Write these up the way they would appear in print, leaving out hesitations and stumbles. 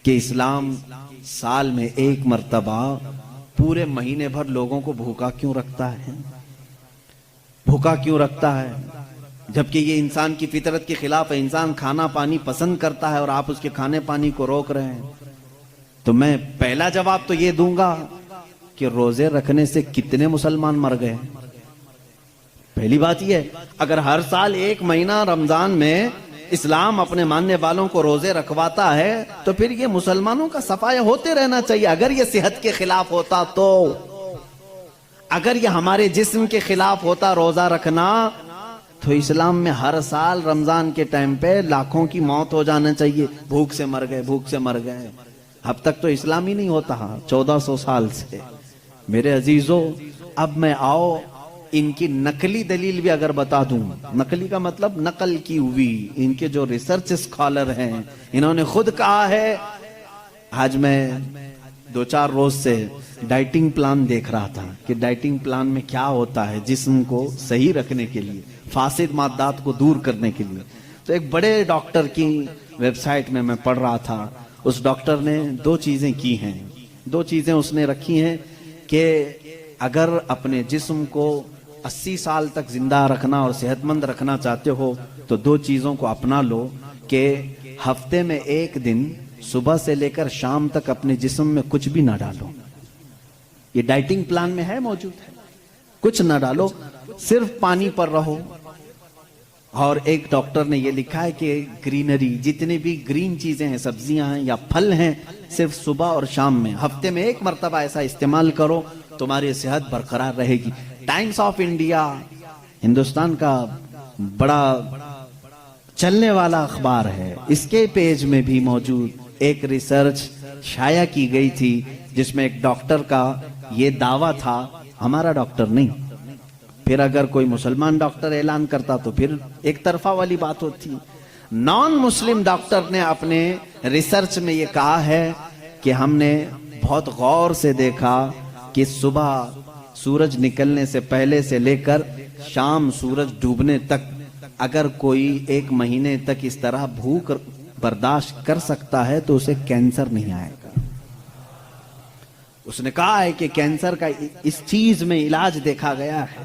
کہ اسلام سال میں ایک مرتبہ پورے مہینے بھر لوگوں کو بھوکا کیوں رکھتا ہے؟ بھوکا کیوں رکھتا ہے جبکہ یہ انسان کی فطرت کے خلاف ہے؟ انسان کھانا پانی پسند کرتا ہے اور آپ اس کے کھانے پانی کو روک رہے ہیں۔ تو میں پہلا جواب تو یہ دوں گا کہ روزے رکھنے سے کتنے مسلمان مر گئے؟ پہلی بات یہ ہے، اگر ہر سال ایک مہینہ رمضان میں اسلام اپنے ماننے والوں کو روزے رکھواتا ہے تو پھر یہ مسلمانوں کا صفایا ہوتے رہنا چاہیے۔ اگر یہ صحت کے خلاف ہوتا تو، اگر یہ ہمارے جسم کے خلاف ہوتا روزہ رکھنا، تو اسلام میں ہر سال رمضان کے ٹائم پہ لاکھوں کی موت ہو جانا چاہیے، بھوک سے مر گئے، بھوک سے مر گئے۔ اب تک تو اسلام ہی نہیں ہوتا 1400 سال سے۔ میرے عزیزو، اب میں آؤ ان کی نقلی دلیل بھی اگر بتا دوں۔ نقلی کا مطلب نقل کی ہوئی، ان کے جو ریسرچ اسکالر ہیں انہوں نے خود کہا ہے۔ آج میں 2-4 روز سے ڈائٹنگ پلان دیکھ رہا تھا کہ ڈائٹنگ پلان میں کیا ہوتا ہے جسم کو صحیح رکھنے کے لیے، فاسد مادات کو دور کرنے کے لیے۔ تو ایک بڑے ڈاکٹر کی ویب سائٹ میں پڑھ رہا تھا، اس ڈاکٹر نے 2 چیزیں کی ہیں، 2 چیزیں اس نے رکھی ہیں کہ اگر اپنے جسم کو 80 سال تک زندہ رکھنا اور صحت مند رکھنا چاہتے ہو تو 2 چیزوں کو اپنا لو کہ ہفتے میں 1 دن صبح سے لے کر شام تک اپنے جسم میں کچھ بھی نہ ڈالو۔ یہ ڈائٹنگ پلان میں ہے، موجود ہے۔ کچھ نہ ڈالو، صرف پانی پر رہو۔ اور ایک ڈاکٹر نے یہ لکھا ہے کہ گرینری، جتنی بھی گرین چیزیں ہیں، سبزیاں ہیں یا پھل ہیں، صرف صبح اور شام میں ہفتے میں 1 مرتبہ ایسا استعمال کرو، تمہاری صحت برقرار رہے گی۔ ٹائمز آف انڈیا، ہندوستان کا بڑا چلنے والا اخبار ہے، اس کے پیج میں بھی موجود ایک ریسرچ شائع کی گئی تھی جس میں ایک ڈاکٹر کا یہ دعویٰ تھا، ہمارا ڈاکٹر نہیں۔ پھر اگر کوئی مسلمان ڈاکٹر اعلان کرتا تو پھر ایک طرفہ والی بات ہوتی۔ نان مسلم ڈاکٹر نے اپنے ریسرچ میں یہ کہا ہے کہ ہم نے بہت غور سے دیکھا کہ صبح سورج نکلنے سے پہلے سے لے کر شام سورج ڈوبنے تک اگر کوئی 1 مہینے تک اس طرح بھوک برداشت کر سکتا ہے تو اسے کینسر نہیں آئے گا۔ اس نے کہا ہے کہ کینسر کا اس چیز میں علاج دیکھا گیا ہے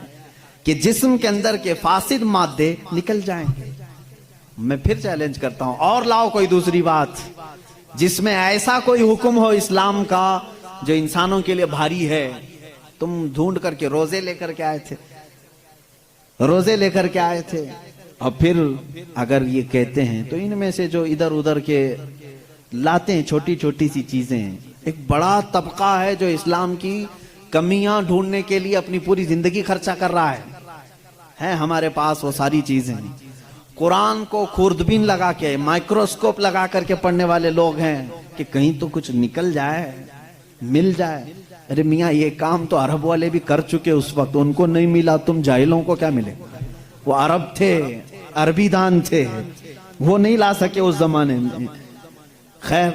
کہ جسم کے اندر کے فاسد مادے نکل جائیں گے۔ میں پھر چیلنج کرتا ہوں، اور لاؤ کوئی دوسری بات جس میں ایسا کوئی حکم ہو اسلام کا جو انسانوں کے لیے بھاری ہے۔ تم ڈھونڈ کر کے روزے لے کر کے آئے تھے، روزے لے کر کے آئے تھے، اور پھر اگر یہ کہتے ہیں تو ان میں سے جو ادھر ادھر کے لاتے ہیں چھوٹی چھوٹی سی چیزیں ہیں، ایک بڑا طبقہ ہے جو اسلام کی کمیاں ڈھونڈنے کے لیے اپنی پوری زندگی خرچہ کر رہا ہے ہمارے پاس وہ ساری چیزیں۔ قرآن کو خوردبین لگا کے، مائکروسکوپ لگا کر کے پڑھنے والے لوگ ہیں کہ کہیں تو کچھ نکل جائے، مل جائے۔ ارے میاں، یہ کام تو عرب والے بھی کر چکے اس وقت، ان کو نہیں ملا، تم جاہلوں کو کیا ملے؟ وہ عرب تھے، عربی دان تھے، وہ نہیں لا سکے اس زمانے میں۔ خیر،